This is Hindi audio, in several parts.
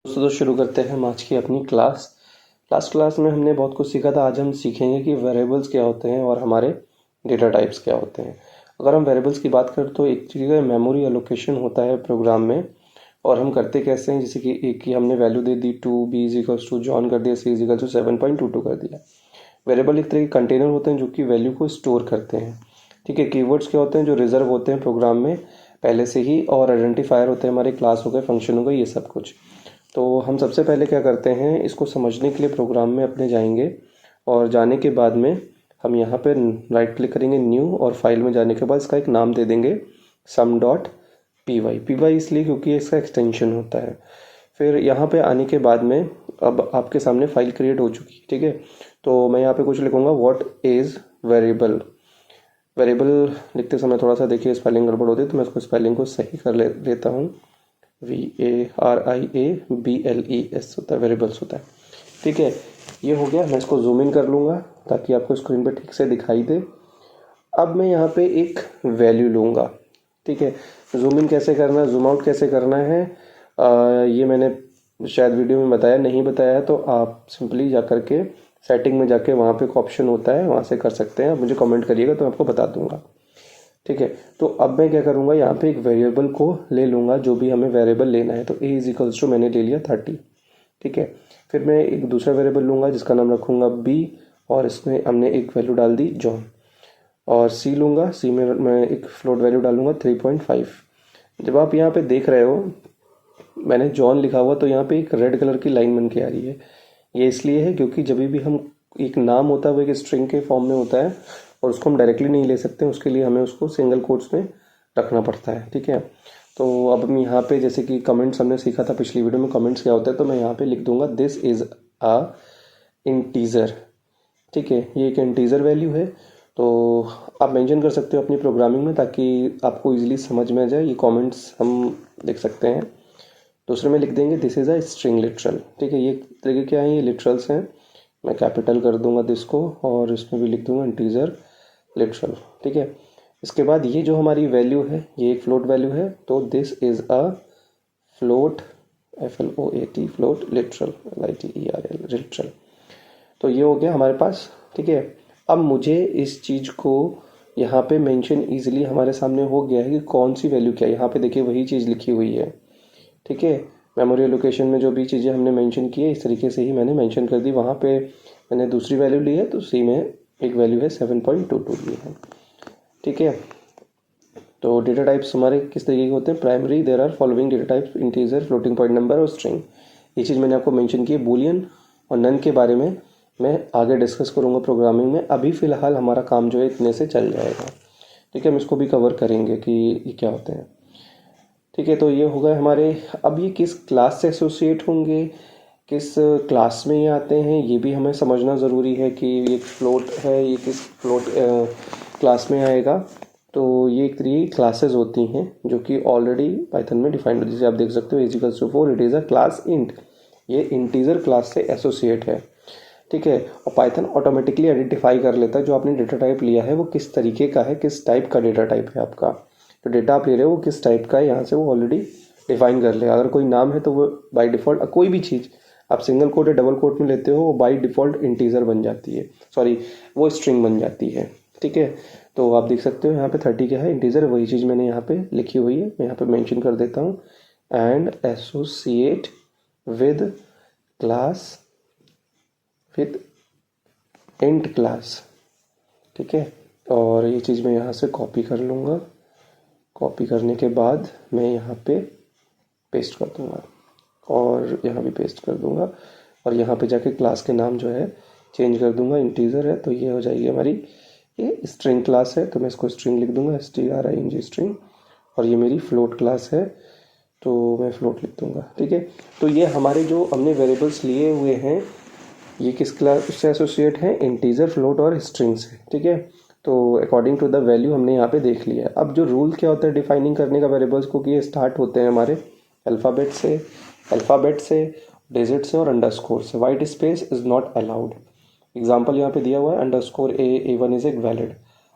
दोस्तों, तो शुरू करते हैं हम आज की अपनी क्लास। लास्ट क्लास में हमने बहुत कुछ सीखा था। आज हम सीखेंगे कि वेरिएबल्स क्या होते हैं और हमारे डेटा टाइप्स क्या होते हैं। अगर हम वेरिएबल्स की बात करें तो एक चीज़ का मेमोरी एलोकेशन होता है प्रोग्राम में। और हम करते कैसे हैं, जैसे कि एक की हमने वैल्यू दे दी 2 b = जॉन कर दिया, c = 7.22 कर दिया। वेरिएबल एक तरह के कंटेनर होते हैं जो कि वैल्यू को स्टोर करते हैं। ठीक है। कीवर्ड्स क्या होते हैं जो रिजर्व होते हैं प्रोग्राम में पहले से ही, और आइडेंटिफायर होते हैं हमारे क्लास हो गए, फंक्शन हो गए, ये सब कुछ। तो हम सबसे पहले क्या करते हैं, इसको समझने के लिए प्रोग्राम में अपने जाएंगे और जाने के बाद में हम यहाँ पे राइट क्लिक करेंगे न्यू, और फाइल में जाने के बाद इसका एक नाम दे देंगे sum.py। इसलिए क्योंकि इसका एक्सटेंशन होता है। फिर यहाँ पे आने के बाद में अब आपके सामने फाइल क्रिएट हो चुकी है। ठीक है। तो मैं यहाँ पे कुछ लिखूँगा, व्हाट इज़ वेरिएबल। वेरिएबल लिखते समय थोड़ा सा देखिए स्पेलिंग गड़बड़ होती है, तो मैं इसको स्पेलिंग को सही कर लेता हूँ। VARIABLES होता है, वेरिएबल्स होता है। ठीक है। ये हो गया। मैं इसको जूम इन कर लूँगा ताकि आपको स्क्रीन पर ठीक से दिखाई दे। अब मैं यहाँ पे एक वैल्यू लूँगा। ठीक है। जूम इन कैसे करना है, जूम आउट कैसे करना है, ये मैंने शायद वीडियो में बताया, नहीं बताया है तो आप सिंपली जा कर के सेटिंग में जाके वहाँ पे एक ऑप्शन होता है, वहाँ से कर सकते हैं। आप मुझे कमेंट करिएगा तो मैं आपको बता दूंगा। ठीक है। तो अब मैं क्या करूँगा, यहाँ पे एक वेरिएबल को ले लूँगा, जो भी हमें वेरिएबल लेना है। तो a = मैंने ले लिया 30। ठीक है। फिर मैं एक दूसरा वेरिएबल लूँगा जिसका नाम रखूँगा b, और इसमें हमने एक वैल्यू डाल दी जॉन। और c लूँगा, c में मैं एक फ्लोट वैल्यू डालूँगा 3.5। जब आप यहाँ पे देख रहे हो मैंने जॉन लिखा हुआ, तो यहाँ पे एक रेड कलर की लाइन बन के आ रही है। ये इसलिए है क्योंकि जब भी हम एक नाम होता है वो एक स्ट्रिंग के फॉर्म में होता है और उसको हम डायरेक्टली नहीं ले सकते, उसके लिए हमें उसको सिंगल कोट्स में रखना पड़ता है। ठीक है। तो अब हम यहाँ पे जैसे कि कमेंट्स हमने सीखा था पिछली वीडियो में, कमेंट्स क्या होता है, तो मैं यहाँ पे लिख दूंगा दिस इज़ अ इंटीजर। ठीक है। ये एक इंटीजर वैल्यू है। तो आप मेंशन कर सकते हो अपनी प्रोग्रामिंग में ताकि आपको इजीली समझ में आ जाए। ये कमेंट्स हम लिख सकते हैं। दूसरे में लिख देंगे this is a string literal. ठीक है। ये तरीके क्या है, ये लिटरल्स हैं। मैं कैपिटल कर दूंगा दिस को, और इसमें भी लिख दूंगा इंटीजर लिटरल। ठीक है। इसके बाद ये जो हमारी वैल्यू है ये एक फ्लोट वैल्यू है, तो this is a float, FLOAT, float literal, LITERL, literal. तो ये हो गया हमारे पास। ठीक है। अब मुझे इस चीज़ को यहाँ पे मेंशन इजीली हमारे सामने हो गया है कि कौन सी वैल्यू क्या है। यहाँ पे देखिए वही चीज़ लिखी हुई है। ठीक है। मेमोरी लोकेशन में जो भी चीज़ें हमने मेंशन की है इस तरीके से ही मैंने मेंशन कर दी। वहाँ पे मैंने दूसरी वैल्यू ली है, तो सी में एक वैल्यू है 7.22 ली है। ठीक है। तो डेटा टाइप्स हमारे किस तरीके के होते हैं, primary there are following data types, integer, floating point number और स्ट्रिंग। ये चीज़ मैंने आपको मेंशन की है। बूलियन और नन के बारे में मैं आगे डिस्कस करूँगा प्रोग्रामिंग में। अभी फ़िलहाल हमारा काम जो है इतने से चल जाएगा। ठीक है। हम इसको भी कवर करेंगे कि ये क्या होते हैं। ठीक है। तो ये हो गए हमारे। अब ये किस क्लास से एसोसिएट होंगे, किस क्लास में ये आते हैं, ये भी हमें समझना ज़रूरी है कि ये फ्लोट है, ये किस फ्लोट क्लास में आएगा। तो ये एक तरीके की क्लासेस होती हैं जो कि ऑलरेडी पाइथन में डिफाइंड होती है। जैसे आप देख सकते हो a = 4, it is a class int. ये इंटीजर क्लास से एसोसिएट है। ठीक है। और पाइथन ऑटोमेटिकली आइडेंटिफाई कर लेता है जो आपने डेटा टाइप लिया है वो किस तरीके का है, किस टाइप का डेटा टाइप है आपका। तो डेटा आप ले रहे हो वो किस टाइप का है, यहाँ से वो ऑलरेडी डिफाइन कर लेगा। अगर कोई नाम है तो वो बाय डिफ़ॉल्ट, कोई भी चीज़ आप सिंगल कोट या डबल कोट में लेते हो वो बाय डिफ़ॉल्ट इंटीजर बन जाती है, सॉरी वो स्ट्रिंग बन जाती है। ठीक है। तो आप देख सकते हो यहाँ पे 30 क्या है, इंटीजर। वही चीज़ मैंने यहाँ पे लिखी हुई है, मैं यहाँ पे मेंशन कर देता हूँ, and associate with class with int class. ठीक है। और ये चीज़ मैं यहाँ से कॉपी कर लूँगा। कॉपी करने के बाद मैं यहाँ पे पेस्ट कर दूँगा और यहाँ भी पेस्ट कर दूँगा, और यहाँ पे जाके क्लास के नाम जो है चेंज कर दूँगा। इंटीजर है तो ये हो जाएगी हमारी, ये स्ट्रिंग क्लास है तो मैं इसको स्ट्रिंग लिख दूँगा, STRING स्ट्रिंग। और ये मेरी फ्लोट क्लास है तो मैं फ्लोट लिख दूँगा। ठीक है। तो ये हमारे जो हमने वेरिएबल्स लिए हुए हैं ये किस क्लास से एसोसिएट हैं, इंटीजर, फ्लोट और स्ट्रिंग से। ठीक है। तो अकॉर्डिंग टू द वैल्यू हमने यहाँ पे देख लिया है। अब जो रूल क्या होता है डिफाइनिंग करने का वेरिएबल्स को, कि ये स्टार्ट होते हैं हमारे अल्फ़ाबेट से, डिजिट से और अंडरस्कोर से। White space is not allowed. Example यहाँ पे दिया हुआ है _A1 इज़ एक वैलिड,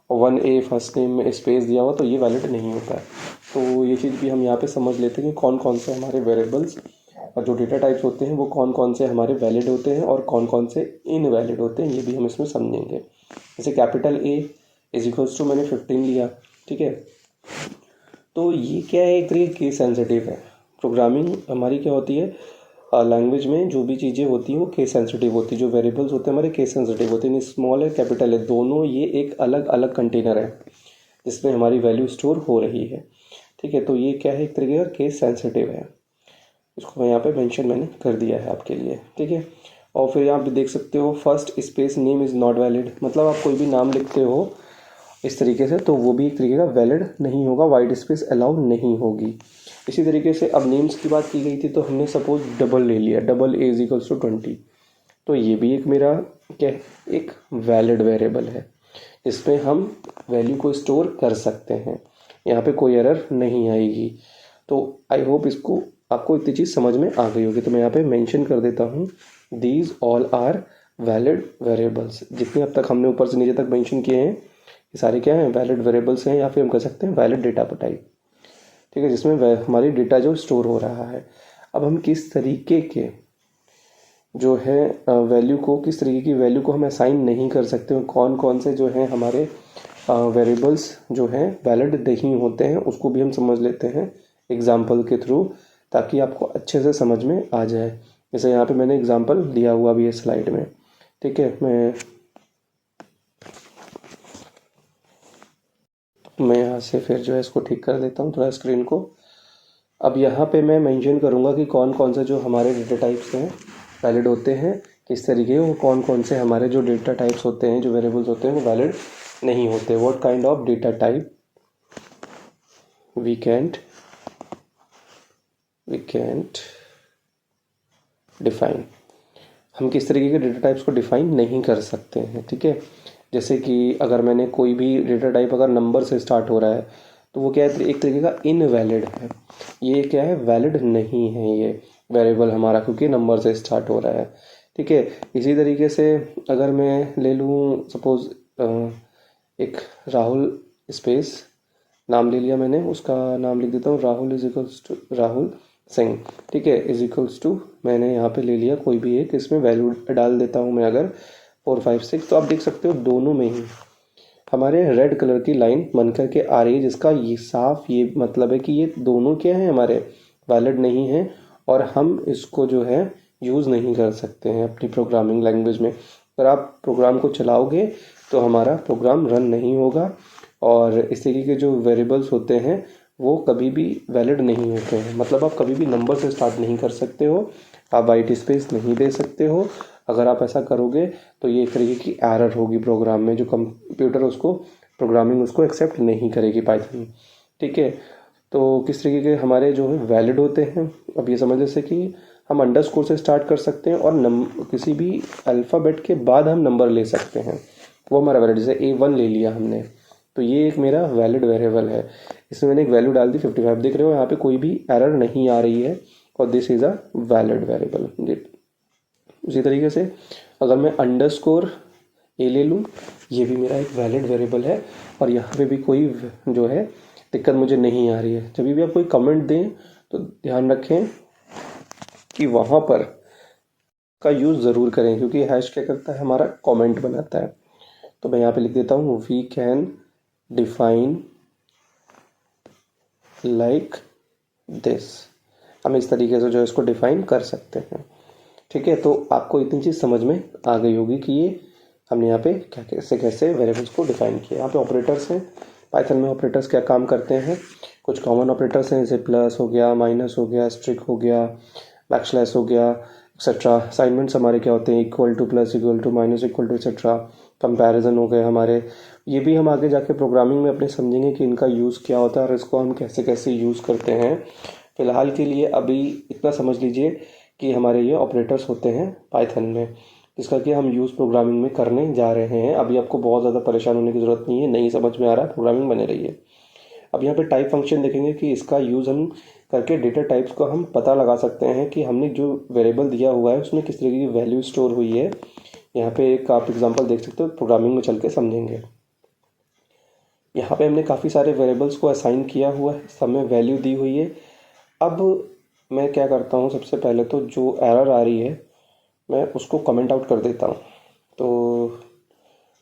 और 1A फर्स्ट नेम में स्पेस दिया हुआ तो ये वैलिड नहीं होता है। तो ये चीज़ भी हम यहाँ पे समझ लेते हैं कि कौन कौन से हमारे वेरिएबल्स जो डेटा टाइप्स होते हैं वो कौन कौन से हमारे वैलिड होते हैं और कौन कौन से इनवैलिड होते हैं, ये भी हम इसमें समझेंगे। जैसे capital A is equals to मैंने 15 लिया, ठीक है। तो ये क्या है, एक तरीके केस सेंसिटिव है। प्रोग्रामिंग हमारी क्या होती है, लैंग्वेज में जो भी चीज़ें होती हैं वो केस सेंसिटिव होती है। जो वेरिएबल्स होते हैं हमारे केस सेंसिटिव होते हैं, स्मॉल है कैपिटल है दोनों, ये एक अलग अलग कंटेनर है जिसमें हमारी वैल्यू स्टोर हो रही है, ठीक है। तो ये क्या है, एक तरीके का केस सेंसिटिव है। इसको मैं यहाँ पे मेंशन मैंने कर दिया है आपके लिए, ठीक है। और फिर यहाँ पे देख सकते हो first space name is not valid, मतलब आप कोई भी नाम लिखते हो इस तरीके से तो वो भी एक तरीके का वैलिड नहीं होगा, वाइट स्पेस अलाउ नहीं होगी। इसी तरीके से अब नेम्स की बात की गई थी, तो हमने सपोज डबल ले लिया, double A is equals to 20, तो ये भी एक मेरा क्या है, एक वैलिड वेरिएबल है, इसमें हम वैल्यू को स्टोर कर सकते हैं, यहाँ पे कोई एरर नहीं आएगी। तो आई होप इसको आपको इतनी चीज़ समझ में आ गई होगी। तो मैं यहाँ पे मेंशन कर देता हूँ, these all are valid variables. जितने अब तक हमने ऊपर से नीचे तक मेंशन किए हैं ये सारे क्या हैं, वैलिड वेरिएबल्स हैं, या फिर हम कह सकते हैं वैलिड डेटा टाइप, ठीक है, जिसमें हमारी डेटा जो स्टोर हो रहा है। अब हम किस तरीके के जो है वैल्यू को, किस तरीके की वैल्यू को हम असाइन नहीं कर सकते, कौन कौन से जो हैं हमारे वेरिएबल्स जो हैं वैलिड नहीं होते हैं, उसको भी हम समझ लेते हैं एग्जाम्पल के थ्रू, ताकि आपको अच्छे से समझ में आ जाए। जैसे यहाँ पे मैंने एग्जाम्पल दिया हुआ भी है स्लाइड में, ठीक है। मैं यहाँ से फिर जो है इसको ठीक कर देता हूँ थोड़ा स्क्रीन को। अब यहाँ पे मैं मेंशन करूँगा कि कौन कौन से जो हमारे डेटा टाइप्स हैं वैलिड होते हैं, किस तरीके वो कौन कौन से हमारे जो डेटा टाइप्स होते हैं, जो वेरिएबल्स होते हैं वो वैलिड नहीं होते। What kind of data type we can't define, हम किस तरीके के डेटा टाइप्स को डिफाइन नहीं कर सकते हैं, ठीक है। जैसे कि अगर मैंने कोई भी डेटा टाइप अगर नंबर से स्टार्ट हो रहा है तो वो क्या है, एक तरीके का इनवैलिड है, ये क्या है, वैलिड नहीं है ये वेरिएबल हमारा, क्योंकि नंबर से स्टार्ट हो रहा है, ठीक है। इसी तरीके से अगर मैं ले लूँ सपोज एक राहुल स्पेस नाम ले लिया मैंने, उसका नाम लिख देता हूँ Rahul is equals to Rahul Singh, ठीक है, इज इक्वल्स टू मैंने यहाँ पे ले लिया कोई भी एक, इसमें वैल्यू डाल देता हूँ मैं अगर 4 5 6, तो आप देख सकते हो दोनों में ही हमारे रेड कलर की लाइन बन करके आ रही है, जिसका ये साफ ये मतलब है कि ये दोनों क्या है, हमारे वैलिड नहीं है और हम इसको जो है यूज़ नहीं कर सकते हैं अपनी प्रोग्रामिंग लैंग्वेज में। अगर आप प्रोग्राम को चलाओगे तो हमारा प्रोग्राम रन नहीं होगा, और इस तरीके के जो वेरिएबल्स होते हैं वो कभी भी वैलिड नहीं होते हैं। मतलब आप कभी भी नंबर से स्टार्ट नहीं कर सकते हो, आप वाइट स्पेस नहीं दे सकते हो। अगर आप ऐसा करोगे तो ये एक तरीके की एरर होगी प्रोग्राम में, जो कंप्यूटर उसको प्रोग्रामिंग उसको एक्सेप्ट नहीं करेगी, पाइथन, ठीक है। तो किस तरीके के हमारे जो है वैलिड होते हैं, अब ये समझ जैसे कि हम अंडरस्कोर से स्टार्ट कर सकते हैं और किसी भी अल्फ़ाबेट के बाद हम नंबर ले सकते हैं, वो हमारा वैलिड। जैसे A1 ले लिया हमने, तो ये एक मेरा वैलिड वेरिएबल है, इसमें मैंने एक वैल्यू डाल दी 55, देख रहे हो यहाँ पे कोई भी एरर नहीं आ रही है, और this is a valid variable. उसी तरीके से अगर मैं अंडरस्कोर A ले लूँ, ये भी मेरा एक वैलिड वेरिएबल है, और यहाँ पे भी कोई जो है दिक्कत मुझे नहीं आ रही है। जब भी आप कोई कमेंट दें तो ध्यान रखें कि वहाँ पर का यूज़ ज़रूर करें, क्योंकि हैश क्या करता है, हमारा कमेंट बनाता है। तो मैं यहाँ पे लिख देता हूँ we can define like this, हम इस तरीके से जो है इसको डिफाइन कर सकते हैं, ठीक है। तो आपको इतनी चीज़ समझ में आ गई होगी कि ये हमने यहाँ पे क्या कैसे वेरिएबल्स को डिफाइन किया। यहाँ पे ऑपरेटर्स हैं, पाइथन में ऑपरेटर्स क्या काम करते हैं, कुछ कॉमन ऑपरेटर्स हैं, जैसे प्लस हो गया, माइनस हो गया, स्ट्रिक हो गया, बैकस्लैश हो गया, एक्सेट्रा। असाइनमेंट्स हमारे क्या होते हैं, equal to, plus equal to, minus equal to, etcetera. Comparison हो गए हमारे, ये भी हम आगे जाके प्रोग्रामिंग में अपने समझेंगे कि इनका यूज़ क्या होता है और इसको हम कैसे कैसे यूज़ करते हैं। फ़िलहाल के लिए अभी इतना समझ लीजिए कि हमारे ये ऑपरेटर्स होते हैं पाइथन में, जिसका कि हम यूज़ प्रोग्रामिंग में करने जा रहे हैं। अभी आपको बहुत ज़्यादा परेशान होने की ज़रूरत नहीं है, नहीं समझ में आ रहा है, प्रोग्रामिंग बने रहिए। अब यहाँ पे टाइप फंक्शन देखेंगे कि इसका यूज़ हम करके डेटा टाइप्स को हम पता लगा सकते हैं कि हमने जो वेरिएबल दिया हुआ है उसमें किस तरीके की वैल्यू स्टोर हुई है। यहाँ पे एक आप एग्जांपल देख सकते हो, प्रोग्रामिंग में चल के समझेंगे। यहाँ पे हमने काफ़ी सारे वेरिएबल्स को असाइन किया हुआ है, सब में वैल्यू दी हुई है। अब मैं क्या करता हूँ, सबसे पहले तो जो एरर आ रही है मैं उसको कमेंट आउट कर देता हूँ। तो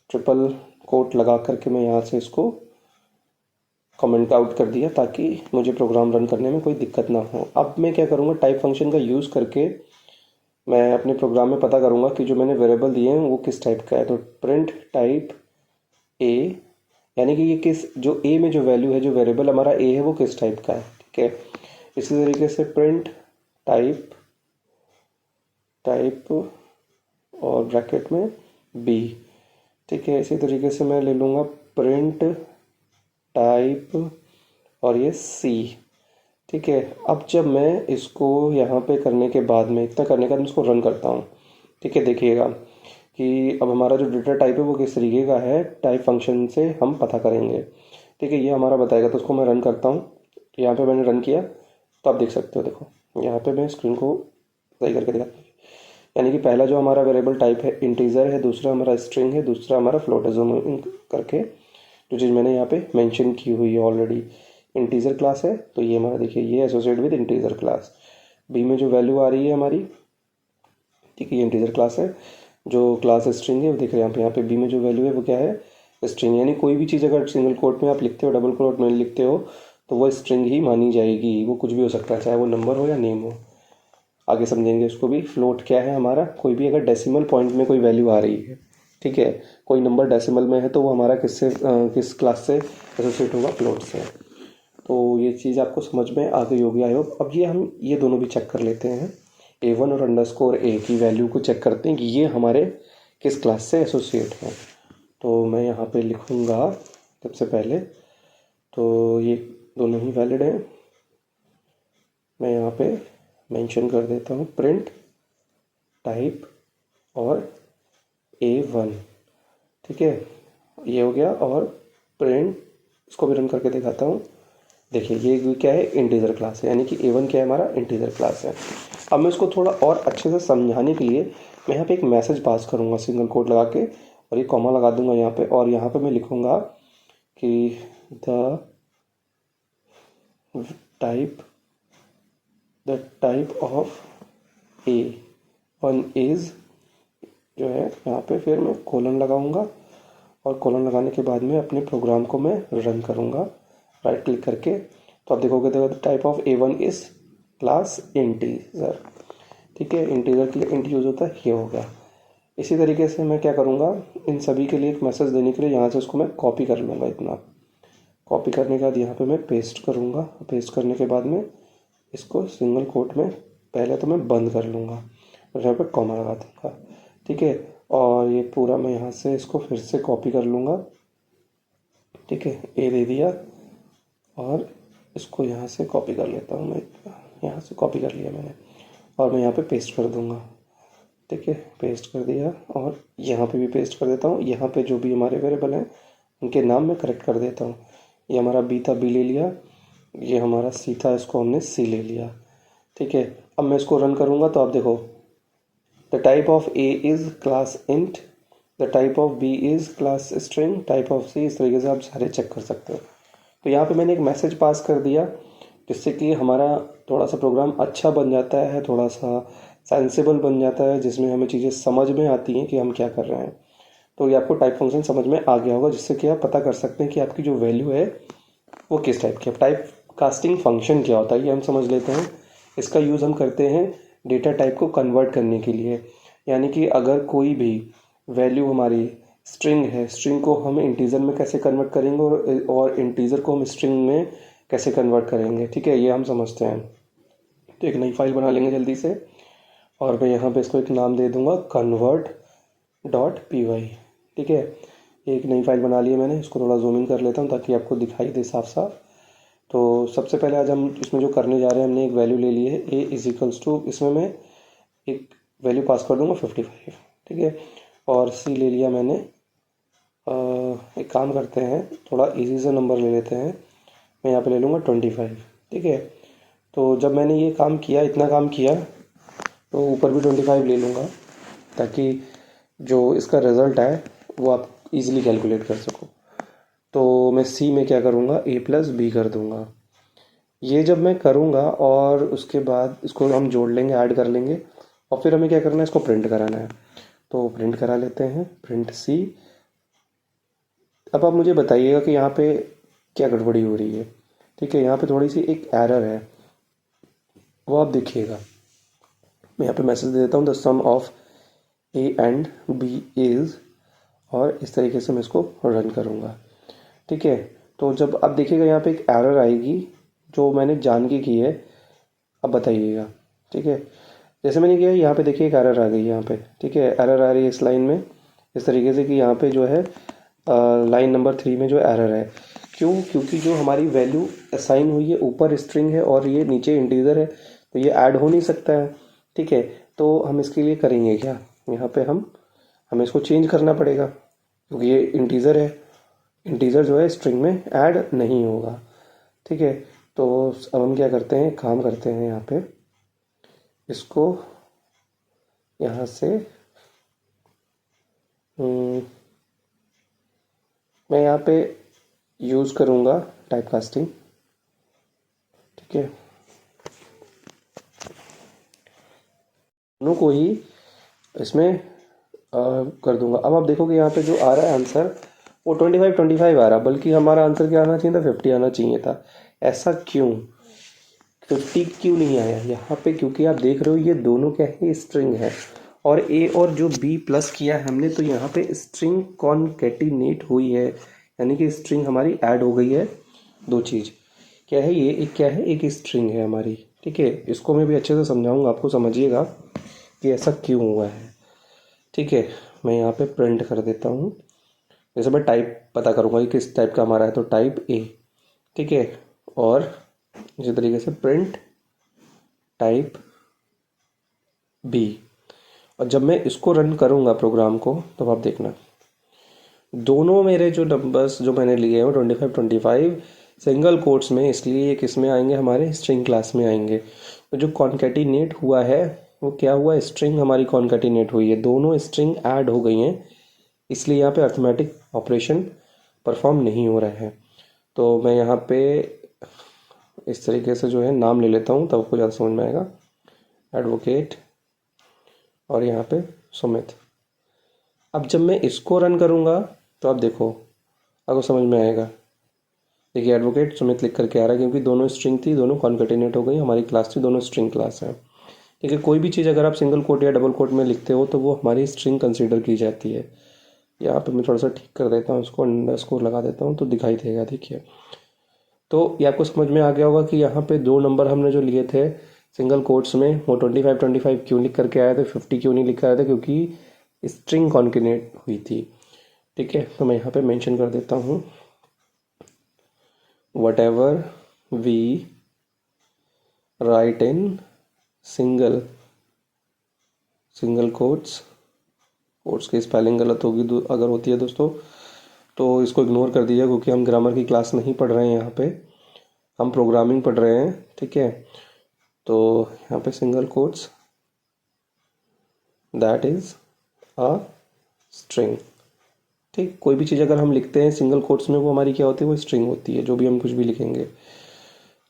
ट्रिपल कोट लगा करके मैं यहाँ से इसको कमेंट आउट कर दिया ताकि मुझे प्रोग्राम रन करने में कोई दिक्कत ना हो। अब मैं क्या करूँगा, टाइप फंक्शन का यूज़ करके मैं अपने प्रोग्राम में पता करूँगा कि जो मैंने वेरिएबल दिए हैं वो किस टाइप का है। तो प्रिंट टाइप ए, यानी कि ये किस, जो ए में जो वैल्यू है, जो वेरिएबल हमारा ए है वो किस टाइप का है। ठीक है, इसी तरीके से प्रिंट टाइप टाइप और ब्रैकेट में बी। ठीक है, इसी तरीके से मैं ले लूँगा प्रिंट टाइप और ये सी। ठीक है, अब जब मैं इसको यहाँ पे करने के बाद में, इतना करने के बाद मैं इसको रन करता हूँ। ठीक है, देखिएगा कि अब हमारा जो डेटा टाइप है वो किस तरीके का है, टाइप फंक्शन से हम पता करेंगे। ठीक है, ये हमारा बताएगा। तो उसको मैं रन करता हूँ। यहाँ पे मैंने रन किया तो आप देख सकते हो, देखो यहाँ पे मैं स्क्रीन को सही करके दिखा, यानी कि पहला जो हमारा वेरिएबल टाइप है इंटीजर है, दूसरा हमारा स्ट्रिंग है, दूसरा हमारा फ्लोट है। जूम इन करके जो चीज़ मैंने यहाँ पे मेंशन की हुई है ऑलरेडी, इंटीजर क्लास है, तो ये हमारा देखिए ये associate with integer class. B में जो वैल्यू आ रही है हमारी, ठीक है, ये इंटीजर क्लास है। जो क्लास स्ट्रिंग है वो देख रहे हैं यहाँ पे बी में जो वैल्यू है वो क्या है, स्ट्रिंग। यानी कोई भी चीज़ अगर सिंगल कोट में आप लिखते हो, डबल कोट में लिखते हो, तो वो स्ट्रिंग ही मानी जाएगी। वो कुछ भी हो सकता है, चाहे वो नंबर हो या नेम हो। आगे समझेंगे उसको भी। फ्लोट क्या है हमारा, कोई भी अगर डेसिमल पॉइंट में कोई वैल्यू आ रही है, ठीक है, कोई नंबर डेसिमल में है, तो वो हमारा किससे किस क्लास से एसोसिएट होगा, फ्लोट से। तो ये चीज़ आपको समझ में आ गई होगी आई होप। अब ये हम ये दोनों भी चेक कर लेते हैं, A1 और अंडरस्कोर A की वैल्यू को चेक करते हैं कि ये हमारे किस क्लास से एसोसिएट हैं। तो मैं यहाँ पे लिखूँगा सबसे पहले, तो ये दोनों ही वैलिड हैं। मैं यहाँ पे मेंशन कर देता हूँ प्रिंट टाइप और A1। ठीक है, ये हो गया। और प्रिंट, इसको भी रन करके दिखाता हूँ। देखिए ये क्या है, इंटीजर क्लास है, यानी कि A1 क्या है हमारा, इंटीजर क्लास है। अब मैं इसको थोड़ा और अच्छे से समझाने के लिए मैं यहाँ पे एक मैसेज पास करूँगा सिंगल कोट लगा के, और ये कॉमा लगा दूंगा यहाँ पे, और यहाँ पे मैं लिखूँगा कि the type of A1 is, जो है यहाँ पे फिर मैं कोलन लगाऊंगा, और कोलन लगाने के बाद में अपने प्रोग्राम को मैं रन करूँगा राइट क्लिक करके। तो आप देखोगे the type of A1 is class integer. ठीक है, इंटीजर के लिए इंट यूज़ होता है, ये हो गया। इसी तरीके से मैं क्या करूँगा, इन सभी के लिए एक मैसेज देने के लिए यहाँ से उसको मैं कॉपी कर लूँगा। इतना कॉपी करने के बाद यहाँ पे मैं पेस्ट करूँगा। पेस्ट करने के बाद में इसको सिंगल कोट में पहले तो मैं बंद कर लूँगा और यहाँ पे कॉमा लगा दूँगा। ठीक है, और ये पूरा मैं यहाँ से इसको फिर से कॉपी कर लूँगा। ठीक है, ए दे दिया और इसको यहाँ से कॉपी कर लेता हूँ। मैं यहाँ से कॉपी कर लिया मैंने, और मैं यहाँ पे पेस्ट कर दूँगा। ठीक है, पेस्ट कर दिया, और यहाँ पे भी पेस्ट कर देता हूँ। यहाँ पे जो भी हमारे वेरिएबल हैं उनके नाम मैं करेक्ट कर देता हूँ। ये हमारा बी था, बी ले लिया। ये हमारा सी था, इसको हमने सी ले लिया। ठीक है, अब मैं इसको रन करूँगा तो आप देखो, the type of A is class int, the type of B is class string, type of C. इस तरीके से आप सारे चेक कर सकते हो। तो यहाँ पे मैंने एक मैसेज पास कर दिया जिससे कि हमारा थोड़ा सा प्रोग्राम अच्छा बन जाता है, थोड़ा सा सेंसिबल बन जाता है, जिसमें हमें चीज़ें समझ में आती हैं कि हम क्या कर रहे हैं। तो ये आपको टाइप फंक्शन समझ में आ गया होगा, जिससे कि आप पता कर सकते हैं कि आपकी जो वैल्यू है वो किस टाइप की है। टाइप कास्टिंग फंक्शन क्या होता है ये हम समझ लेते हैं। इसका यूज़ हम करते हैं डेटा टाइप को कन्वर्ट करने के लिए। यानी कि अगर कोई भी वैल्यू हमारी स्ट्रिंग है, स्ट्रिंग को हम इंटीजर में कैसे कन्वर्ट करेंगे, और इंटीजर को हम स्ट्रिंग में कैसे कन्वर्ट करेंगे। ठीक है, ये हम समझते हैं। तो एक नई फाइल बना लेंगे जल्दी से, और मैं यहाँ पे इसको एक नाम दे दूँगा convert.py। ठीक है, एक नई फाइल बना ली है मैंने। इसको थोड़ा जूम इन कर लेता हूँ ताकि आपको दिखाई दे साफ साफ। तो सबसे पहले आज हम इसमें जो करने जा रहे हैं, हमने एक वैल्यू ले ली है a इज इक्वल्स टू, इसमें मैं एक वैल्यू पास कर दूंगा 55। ठीक है, और c ले लिया मैंने। एक काम करते हैं, थोड़ा इजी सा नंबर ले लेते हैं। मैं यहाँ पे ले लूँगा 25। ठीक है, तो जब मैंने ये काम किया, इतना काम किया, तो ऊपर भी 25 ले लूँगा ताकि जो इसका रिज़ल्ट है वो आप इजीली कैलकुलेट कर सको। तो मैं सी में क्या करूँगा, a प्लस बी कर दूँगा। ये जब मैं करूँगा और उसके बाद इसको हम जोड़ लेंगे, ऐड कर लेंगे, और फिर हमें क्या करना है, इसको प्रिंट कराना है। तो प्रिंट करा लेते हैं, प्रिंट सी। अब आप मुझे बताइएगा कि यहाँ पे क्या गड़बड़ी हो रही है। ठीक है, यहाँ पे थोड़ी सी एक एरर है, वो आप देखिएगा। मैं यहाँ पे मैसेज दे देता हूँ, the sum of A and B is, और इस तरीके से मैं इसको रन करूँगा। ठीक है, तो जब आप देखिएगा यहाँ पे एक एरर आएगी जो मैंने जान के की है। अब बताइएगा। ठीक है, जैसे मैंने किया यहाँ पे देखिए एक एरर आ गई यहाँ पे। ठीक है, एरर आ रही है इस लाइन में इस तरीके से कि यहाँ पे जो है लाइन नंबर 3 में जो एरर है। क्यों? क्योंकि जो हमारी वैल्यू असाइन हुई है ऊपर स्ट्रिंग है और ये नीचे इंटीजर है, तो ये ऐड हो नहीं सकता है। ठीक है, तो हम इसके लिए करेंगे क्या, यहाँ पे हमें इसको चेंज करना पड़ेगा, क्योंकि ये इंटीजर है, इंटीजर जो है स्ट्रिंग में ऐड नहीं होगा। ठीक है, तो अब हम क्या करते हैं, काम करते हैं यहाँ पे इसको यहाँ से मैं यहाँ पे यूज़ करूँगा टाइप कास्टिंग। ठीक है, दोनों को ही इसमें कर दूंगा। अब आप देखोगे यहाँ पे जो आ रहा है आंसर वो 25 आ रहा, बल्कि हमारा आंसर क्या आना चाहिए था, 50 आना चाहिए था। ऐसा क्यों, 50 क्यों नहीं आया यहाँ पे? क्योंकि आप देख रहे हो ये दोनों क्या है, स्ट्रिंग है, और ए और जो बी प्लस किया है हमने, तो यहाँ पे स्ट्रिंग कॉन्केटिनेट हुई है, यानी कि स्ट्रिंग हमारी ऐड हो गई है। दो चीज़ क्या है, ये एक क्या है, एक स्ट्रिंग है हमारी। ठीक है, इसको मैं भी अच्छे से समझाऊंगा, आपको समझिएगा कि ऐसा क्यों हुआ है। ठीक है, मैं यहाँ पे प्रिंट कर देता हूँ। जैसे मैं टाइप पता करूँगा कि किस टाइप का हमारा है, तो टाइप ए। ठीक है, और इसी तरीके से प्रिंट टाइप बी। और जब मैं इसको रन करूँगा प्रोग्राम को, तब आप देखना दोनों मेरे जो नंबर्स जो मैंने लिए हैं 25 सिंगल कोट्स में, इसलिए ये किस में आएंगे, हमारे स्ट्रिंग क्लास में आएंगे। तो जो कॉन्केटिनेट हुआ है वो क्या हुआ, स्ट्रिंग हमारी कॉन्केटिनेट हुई है, दोनों स्ट्रिंग ऐड हो गई हैं, इसलिए यहाँ पे अर्थमेटिक ऑपरेशन परफॉर्म नहीं हो रहा है। तो मैं यहाँ पे इस तरीके से जो है नाम ले लेता हूँ, तब आपको ज़्यादा समझ में आएगा। एडवोकेट और यहाँ पे सुमित। अब जब मैं इसको रन करूँगा तो आप देखो, आपको समझ में आएगा। देखिए एडवोकेट सुमित लिख करके आ रहा है, क्योंकि दोनों स्ट्रिंग थी, दोनों कॉन्केटिनेट हो गई, हमारी क्लास थी, दोनों स्ट्रिंग क्लास है। ठीक है, कोई भी चीज़ अगर आप सिंगल कोट या डबल कोट में लिखते हो तो वो हमारी स्ट्रिंग कंसीडर की जाती है। यहाँ पे मैं थोड़ा सा ठीक कर देता हूँ, इसको अंडरस्कोर लगा देता हूँ तो दिखाई देगा। देखिए, तो ये आपको समझ में आ गया होगा कि यहाँ पे दो नंबर हमने जो लिए थे सिंगल कोट्स में, वो 25 क्यों लिख करके आए थे, 50 क्यों नहीं लिख कर आए थे, क्योंकि स्ट्रिंग कॉन्केटिनेट हुई थी। ठीक है, तो मैं यहाँ पे मेंशन कर देता हूँ, whatever we write in single quotes की स्पेलिंग गलत होगी अगर होती है दोस्तों, तो इसको इग्नोर कर दीजिए, क्योंकि हम ग्रामर की क्लास नहीं पढ़ रहे हैं, यहाँ पे हम प्रोग्रामिंग पढ़ रहे हैं। ठीक है, तो यहाँ पे single quotes that is a string. ठीक, कोई भी चीज़ अगर हम लिखते हैं सिंगल कोट्स में, वो हमारी क्या होती है, वो स्ट्रिंग होती है, जो भी हम कुछ भी लिखेंगे।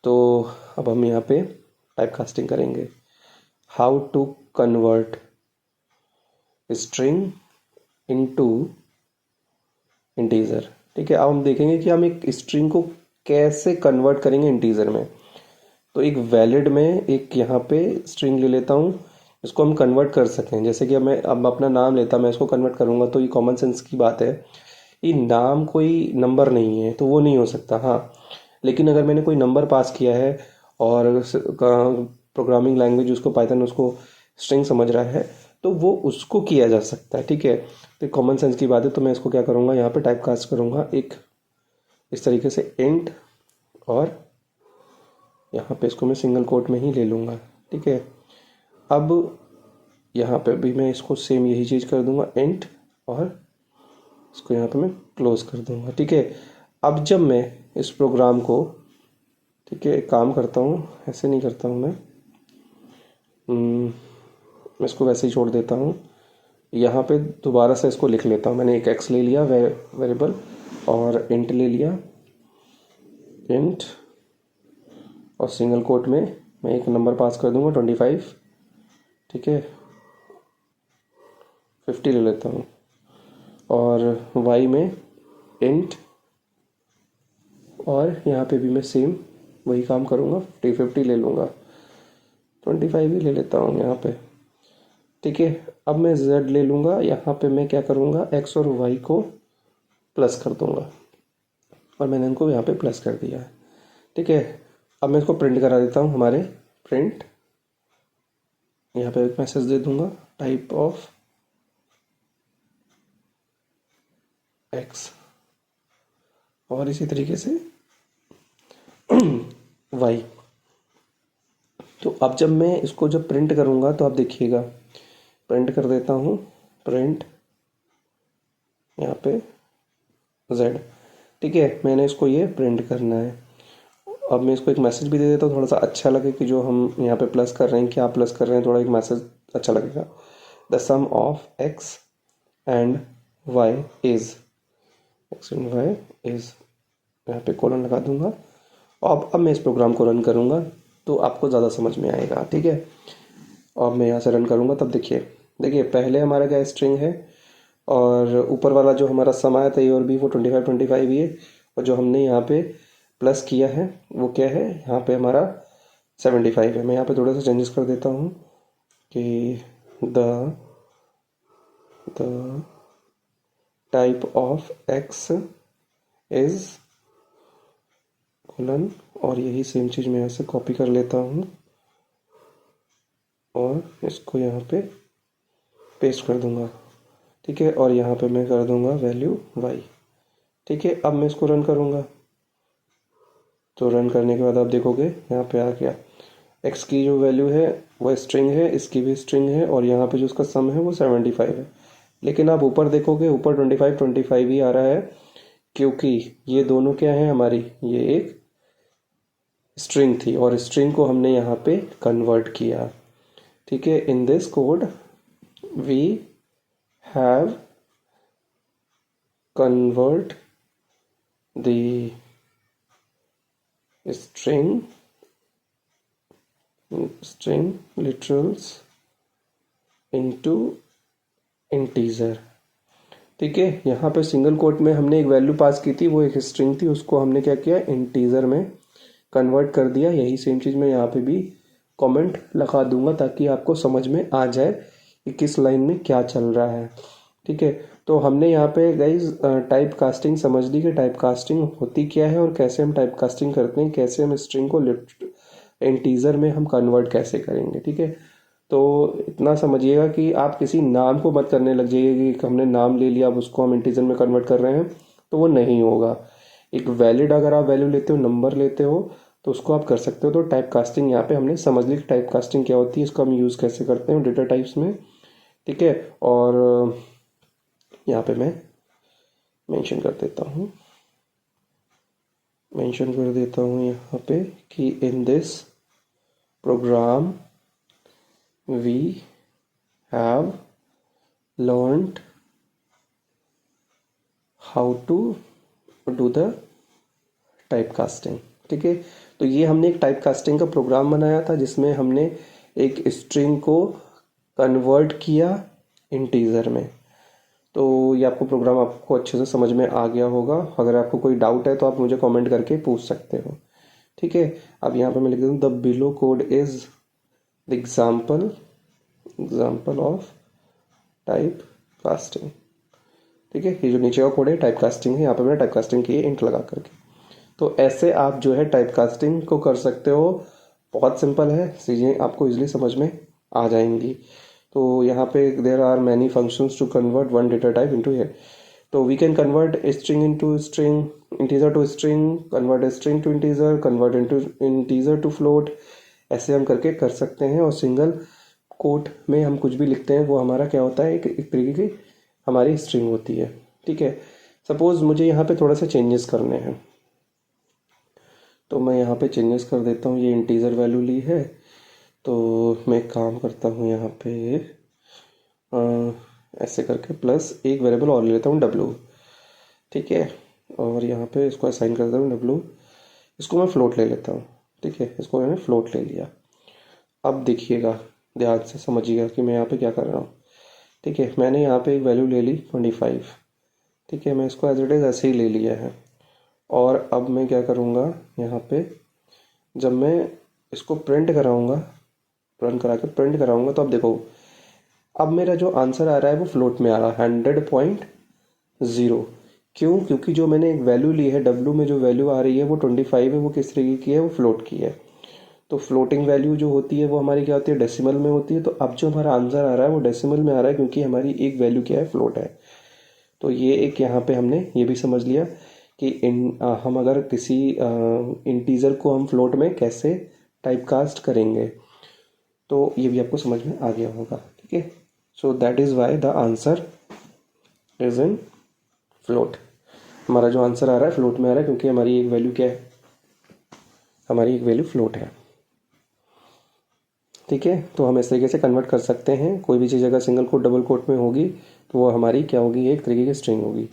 तो अब हम यहाँ पे टाइप कास्टिंग करेंगे, how to convert string into integer. ठीक है, अब हम देखेंगे कि हम एक स्ट्रिंग को कैसे कन्वर्ट करेंगे इंटीजर में। तो एक वैलिड में एक यहाँ पे स्ट्रिंग ले लेता हूँ, इसको हम कन्वर्ट कर सकें। जैसे कि मैं अब अपना नाम लेता, मैं इसको कन्वर्ट करूँगा, तो ये कॉमन सेंस की बात है, ये नाम कोई नंबर नहीं है तो वो नहीं हो सकता। हाँ, लेकिन अगर मैंने कोई नंबर पास किया है और प्रोग्रामिंग लैंग्वेज उसको पाइथन उसको स्ट्रिंग समझ रहा है, तो वो उसको किया जा सकता है। ठीक है, तो कॉमन सेंस की बात है। तो मैं इसको क्या करूँगा, यहाँ पे टाइप कास्ट करूँगा एक इस तरीके से इंट, और यहाँ पे इसको मैं सिंगल कोट में ही ले लूँगा। ठीक है, अब यहाँ पे भी मैं इसको सेम यही चीज़ कर दूँगा इंट, और इसको यहाँ पे मैं क्लोज कर दूँगा। ठीक है, अब जब मैं इस प्रोग्राम को, ठीक है, एक काम करता हूँ, ऐसे नहीं करता हूँ मैं इसको वैसे ही छोड़ देता हूँ। यहाँ पे दोबारा से इसको लिख लेता हूँ। मैंने एक एक्स ले लिया वेरिएबल और इंट ले लिया, इंट और सिंगल कोट में मैं एक नंबर पास कर दूंगा 25, ठीक है, 50 ले लेता हूँ। और वाई में इंट, और यहाँ पे भी मैं सेम वही काम करूँगा, 50 ले लूँगा, 25 ही ले लेता हूँ यहाँ पे, ठीक है। अब मैं z ले लूँगा, यहाँ पे मैं क्या करूँगा, x और y को प्लस कर दूँगा, और मैंने इनको यहाँ पे प्लस कर दिया है, ठीक है। अब मैं इसको प्रिंट करा देता हूँ, हमारे प्रिंट, यहाँ पे एक मैसेज दे दूँगा, टाइप ऑफ x, और इसी तरीके से y। तो अब जब मैं इसको जब प्रिंट करूँगा तो आप देखिएगा, प्रिंट कर देता हूँ, प्रिंट यहाँ पे z, ठीक है। मैंने इसको ये प्रिंट करना है। अब मैं इसको एक मैसेज भी दे देता हूँ, थोड़ा सा अच्छा लगे कि जो हम यहाँ पे प्लस कर रहे हैं, क्या प्लस कर रहे हैं, थोड़ा एक मैसेज अच्छा लगेगा। The sum of x and y is, x and y is, यहाँ पे कोलन लगा दूंगा। अब मैं इस प्रोग्राम को रन करूँगा तो आपको ज़्यादा समझ में आएगा, ठीक है। और मैं यहाँ से रन करूँगा, तब देखिए पहले हमारा क्या स्ट्रिंग है, और ऊपर वाला जो हमारा सम आया था ए और बी वो 25 ही है, और जो हमने यहाँ पे प्लस किया है वो क्या है, यहाँ पे हमारा 75 है। मैं यहाँ पे थोड़ा सा चेंजेस कर देता हूँ कि the type of x is colon, और यही सेम चीज़ मैं यहाँ से कॉपी कर लेता हूँ और इसको यहाँ पे पेस्ट कर दूँगा, ठीक है। और यहाँ पे मैं कर दूँगा वैल्यू y, ठीक है। अब मैं इसको रन करूँगा, तो रन करने के बाद आप देखोगे यहाँ पे आ गया, x की जो वैल्यू है वो स्ट्रिंग है, इसकी भी स्ट्रिंग है, और यहाँ पे जो उसका सम है वो 75 है। लेकिन आप ऊपर देखोगे, ऊपर 25 ही आ रहा है, क्योंकि ये दोनों क्या है हमारी, ये एक स्ट्रिंग थी, और स्ट्रिंग को हमने यहाँ पे कन्वर्ट किया, ठीक है। In this code we have convert the string literals into integer, ठीक है। यहाँ पे सिंगल कोट में हमने एक वैल्यू पास की थी, वो एक स्ट्रिंग थी, उसको हमने क्या किया, इंटीजर में कन्वर्ट कर दिया। यही सेम चीज़ मैं यहाँ पे भी कमेंट लगा दूंगा ताकि आपको समझ में आ जाए कि किस लाइन में क्या चल रहा है, ठीक है। तो हमने यहाँ पे गाइज टाइप कास्टिंग समझ ली कि टाइप कास्टिंग होती क्या है, और कैसे हम टाइप कास्टिंग करते हैं, कैसे हम स्ट्रिंग को इंटीजर में हम कन्वर्ट कैसे करेंगे, ठीक है। तो इतना समझिएगा कि आप किसी नाम को मत करने लग जाइए कि हमने नाम ले लिया अब उसको हम इंटीजर में कन्वर्ट कर रहे हैं, तो वो नहीं होगा। एक वैलिड अगर आप वैल्यू लेते हो, नंबर लेते हो, तो उसको आप कर सकते हो। तो टाइप कास्टिंग यहाँ पे हमने समझ ली कि टाइप कास्टिंग क्या होती है, इसको हम यूज़ कैसे करते हैं डेटा टाइप्स में, ठीक है। और यहाँ पे मैं मेंशन कर देता हूँ यहाँ पे कि in this program we have learned how to do the type casting, ठीक है। तो ये हमने एक टाइप कास्टिंग का प्रोग्राम बनाया था जिसमें हमने एक स्ट्रिंग को कन्वर्ट किया इंटीजर में। तो ये आपको प्रोग्राम आपको अच्छे से समझ में आ गया होगा। अगर आपको कोई डाउट है तो आप मुझे कमेंट करके पूछ सकते हो, ठीक है। अब यहाँ पे मैं लिख देता हूँ the below code is the example of type casting, ठीक है। ये जो नीचे का कोड है टाइप कास्टिंग है, यहाँ पे मैंने टाइप कास्टिंग की है इंट लगा करके। तो ऐसे आप जो है टाइप कास्टिंग को कर सकते हो, बहुत सिंपल है, चीज़ें आपको इजीली समझ में आ जाएंगी। तो यहाँ पे there are many functions to convert one data type into है। तो we can convert string into string, integer to string, convert string to integer, convert into integer to float, ऐसे हम करके कर सकते हैं। और सिंगल कोट में हम कुछ भी लिखते हैं वो हमारा क्या होता है, एक तरीके की हमारी स्ट्रिंग होती है, ठीक है। सपोज मुझे यहाँ पे थोड़ा सा चेंजेस करने हैं, तो मैं यहाँ पे चेंजेस कर देता हूँ। ये इंटीजर वैल्यू ली है, तो मैं काम करता हूँ यहाँ पे ऐसे करके प्लस एक वेरिएबल और ले लेता हूँ w, ठीक है। और यहाँ पे इसको असाइन कर देता हूँ w, इसको मैं फ्लोट ले लेता हूँ, ठीक है, इसको मैंने फ्लोट ले लिया। अब देखिएगा, ध्यान से समझिएगा कि मैं यहाँ पे क्या कर रहा हूँ। ठीक है, मैंने यहाँ पे एक वैल्यू ले ली 25। ठीक है, मैं इसको एज इट इज़ ऐसे ही ले लिया है। और अब मैं क्या करूँगा, यहाँ पे जब मैं इसको प्रिंट कराऊँगा, रन करा के प्रिंट कराऊँगा, तो अब देखो, अब मेरा जो आंसर आ रहा है वो फ्लोट में आ रहा है 100.0। क्यों? क्योंकि जो मैंने एक वैल्यू ली है, डब्ल्यू में जो वैल्यू आ रही है वो 25 है, वो किस तरीके की है, वो फ्लोट की है। तो फ्लोटिंग वैल्यू जो होती है वो हमारी क्या होती है, डेसिमल में होती है। तो अब जो हमारा आंसर आ रहा है वो डेसिमल में आ रहा है, क्योंकि हमारी एक वैल्यू क्या है, फ्लोट है। तो ये एक यहाँ पे हमने ये भी समझ लिया कि हम अगर किसी इंटीजर को हम फ्लोट में कैसे टाइप कास्ट करेंगे, तो ये भी आपको समझ में आ गया होगा। ठीक है, so that is why the answer is in float. हमारा जो आंसर आ रहा है फ्लोट में आ रहा है, क्योंकि हमारी एक वैल्यू क्या है, हमारी एक वैल्यू फ्लोट है। ठीक है, तो हम इस तरीके से कन्वर्ट कर सकते हैं। कोई भी चीज़ अगर सिंगल कोट डबल कोट में होगी तो वो हमारी क्या होगी, एक तरीके की स्ट्रिंग होगी।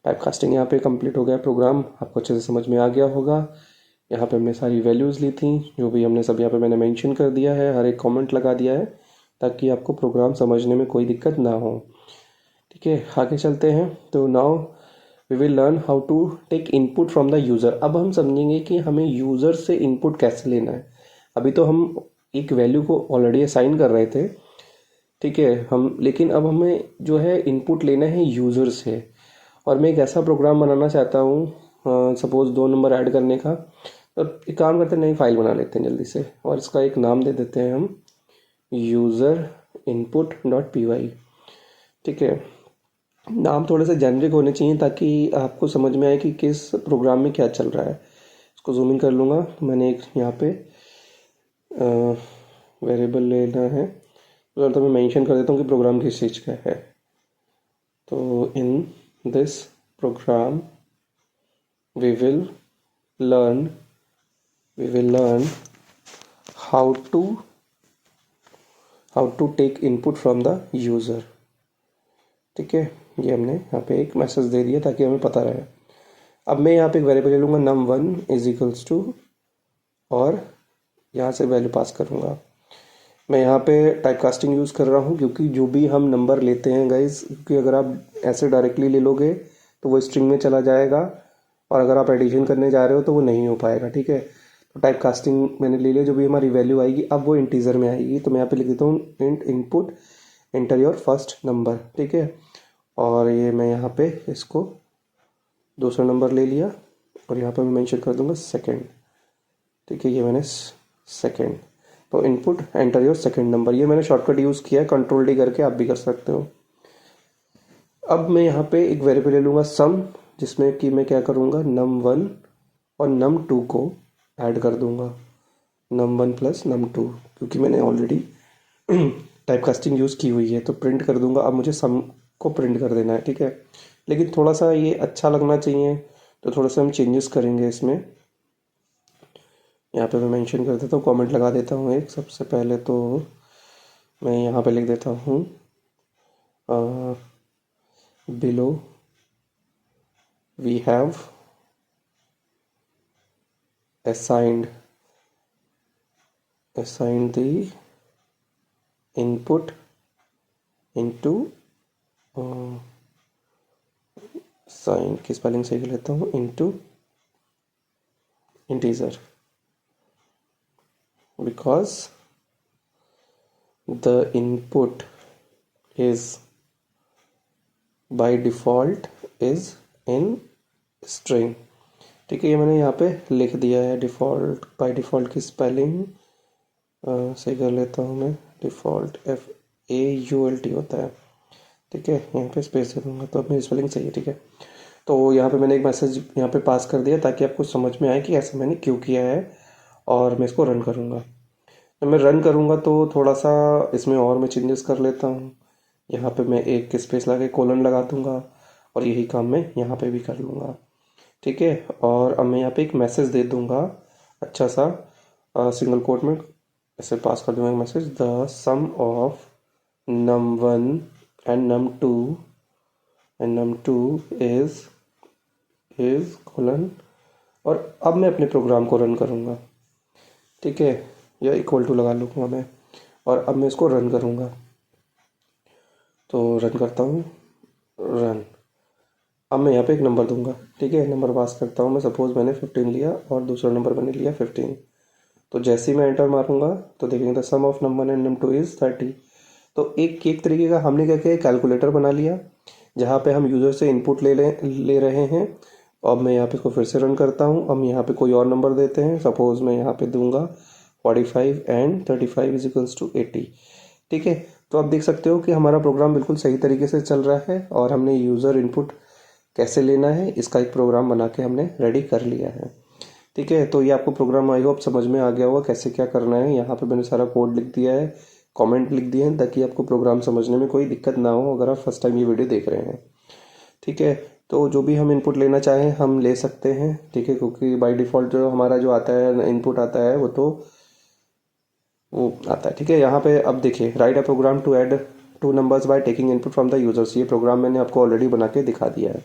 टाइप कास्टिंग यहाँ पे कंप्लीट हो गया, प्रोग्राम आपको अच्छे से समझ में आ गया होगा। यहाँ पे हमने सारी वैल्यूज़ ली थी, जो भी हमने सब यहाँ पे मैंने मेंशन कर दिया है, हर एक कमेंट लगा दिया है, ताकि आपको प्रोग्राम समझने में कोई दिक्कत ना हो। ठीक है, आगे चलते हैं। तो now we will learn how to take input from the user. अब हम समझेंगे कि हमें यूज़र से इनपुट कैसे लेना है। अभी तो हम एक वैल्यू को ऑलरेडी असाइन कर रहे थे, ठीक है, लेकिन अब हमें जो है इनपुट लेना है यूज़र से। और मैं एक ऐसा प्रोग्राम बनाना चाहता हूँ, सपोज़ 2 नंबर ऐड करने का। तो एक काम करते हैं, नई फाइल बना लेते हैं जल्दी से, और इसका एक नाम दे देते हैं हम यूज़र इनपुट डॉट py। ठीक है, नाम थोड़े से जेनरिक होने चाहिए ताकि आपको समझ में आए कि किस प्रोग्राम में क्या चल रहा है। इसको जूम इन कर लूँगा। मैंने एक यहाँ पे वेरिएबल लेना है, तो मैं मेंशन कर देता हूँ कि प्रोग्राम किस चीज़ का है। तो in this program we will learn how to take input from the user. ठीक है, ये हमने यहाँ पे एक मैसेज दे दिया ताकि हमें पता रहे। अब मैं यहाँ पे एक वेरिएबल ले लूँगा num1 इज इक्वल्स टू, और यहाँ से वैल्यू पास करूँगा। मैं यहाँ पे टाइप कास्टिंग यूज़ कर रहा हूँ, क्योंकि जो भी हम नंबर लेते हैं गाइज, क्योंकि अगर आप ऐसे डायरेक्टली ले लोगे तो वो स्ट्रिंग में चला जाएगा, और अगर आप एडिशन करने जा रहे हो तो वो नहीं हो पाएगा। ठीक है, तो टाइप कास्टिंग मैंने ले लिया, जो भी हमारी वैल्यू आएगी अब वो इंटीजर में आएगी। तो मैं यहाँ पे लिख देता हूँ int input enter your first number. ठीक है, और ये मैं यहाँ पे इसको दूसरा नंबर ले लिया, और यहाँ पे मैं मेंशन कर दूंगा सेकंड। ठीक है, ये मैंने सेकंड, तो input enter your second number. ये मैंने शॉर्टकट यूज़ किया है, कंट्रोल डी करके आप भी कर सकते हो। अब मैं यहाँ पे एक वेरिएबल ले लूँगा सम, जिसमें कि मैं क्या करूँगा, num1 और num2 को ऐड कर दूँगा, num1 प्लस num2, क्योंकि मैंने ऑलरेडी टाइप कास्टिंग यूज़ की हुई है। तो प्रिंट कर दूँगा, अब मुझे सम को प्रिंट कर देना है। ठीक है, लेकिन थोड़ा सा ये अच्छा लगना चाहिए, तो थोड़ा सा हम चेंजेस करेंगे इसमें। यहाँ पे मैं मेंशन कर देता हूँ, कमेंट लगा देता हूँ एक। सबसे पहले तो मैं यहाँ पे लिख देता हूँ below we have assigned the input into sign की स्पेलिंग सही कर लेता हूँ, into integer, because the input is by default is in string। ठीक है, ये मैंने यहाँ पे लिख दिया है। डिफ़ॉल्ट, बाय डिफ़ॉल्ट की स्पेलिंग सही कर लेता हूँ मैं, डिफ़ॉल्ट FAULT होता है। ठीक है, यहाँ पे स्पेस दे दूँगा, तो अब मेरी स्पेलिंग सही है। ठीक है, तो यहाँ पे मैंने एक मैसेज यहाँ पे पास कर दिया, ताकि आपको समझ में आए कि ऐसा मैंने क्यों किया है। और मैं इसको रन करूँगा। जब मैं रन करूँगा तो थोड़ा सा इसमें और मैं चेंजेस कर लेता हूँ। यहाँ पे मैं एक स्पेस लगा के कोलन लगा दूँगा, और यही काम मैं यहाँ पे भी कर लूँगा। ठीक है, और अब मैं यहाँ पे एक मैसेज दे दूँगा अच्छा सा, सिंगल कोट में ऐसे पास कर दूँगा एक message, the sum of num1 and num2 is colon. और अब मैं अपने प्रोग्राम को रन करूँगा। ठीक है, या इक्वल टू लगा लूँगा मैं, और अब मैं इसको रन करूँगा। तो रन करता हूँ, रन। अब मैं यहाँ पे एक नंबर दूंगा, ठीक है, नंबर पास करता हूँ मैं। सपोज़ मैंने 15 लिया और दूसरा नंबर मैंने लिया 15। तो जैसे ही मैं एंटर मारूंगा तो देखेंगे the sum of number and num 2 is 30। तो एक तरीके का हमने क्या किया, कैलकुलेटर बना लिया जहाँ पे हम यूज़र से इनपुट ले रहे हैं। अब मैं यहाँ पे इसको फिर से रन करता हूँ। अब यहाँ पे कोई और नंबर देते हैं, सपोज़ मैं यहाँ पे दूंगा 45 एंड 35 इज इक्वल्स टू 80। ठीक है, तो आप देख सकते हो कि हमारा प्रोग्राम बिल्कुल सही तरीके से चल रहा है और हमने यूज़र इनपुट कैसे लेना है इसका एक प्रोग्राम बना के हमने रेडी कर लिया है। ठीक है, तो ये आपको प्रोग्राम आई होप समझ में आ गया होगा कैसे क्या करना है। यहाँ पे मैंने सारा कोड लिख दिया है, कमेंट लिख दिए हैं, ताकि आपको प्रोग्राम समझने में कोई दिक्कत ना हो अगर आप फर्स्ट टाइम ये वीडियो देख रहे हैं। ठीक है, तो जो भी हम इनपुट लेना चाहें हम ले सकते हैं। ठीक है, क्योंकि बाय डिफ़ॉल्ट जो हमारा जो आता है इनपुट आता है वो आता है। ठीक है, यहाँ पे अब देखिए, write a program to add 2 numbers by taking input from the users. ये प्रोग्राम मैंने आपको ऑलरेडी बना के दिखा दिया है।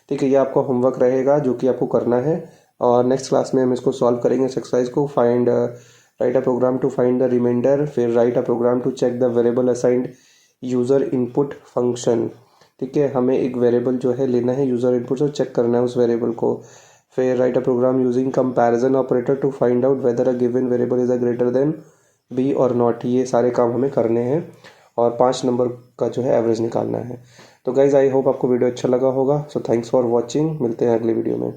ठीक है, ये आपका होमवर्क रहेगा जो कि आपको करना है, और नेक्स्ट क्लास में हम इसको सॉल्व करेंगे इस एक्सरसाइज को। Find write a program to find the reminder, फिर write a program to check the variable assigned user input function. ठीक है, हमें एक वेरिएबल जो है लेना है यूज़र इनपुट से, चेक करना है उस वेरिएबल को। फिर write a program using comparison operator to find out whether a given variable is a greater than B और नॉट। ये सारे काम हमें करने हैं और 5 नंबर का जो है एवरेज निकालना है। तो गाइज़ आई होप आपको वीडियो अच्छा लगा होगा। सो थैंक्स फॉर वॉचिंग, मिलते हैं अगली वीडियो में।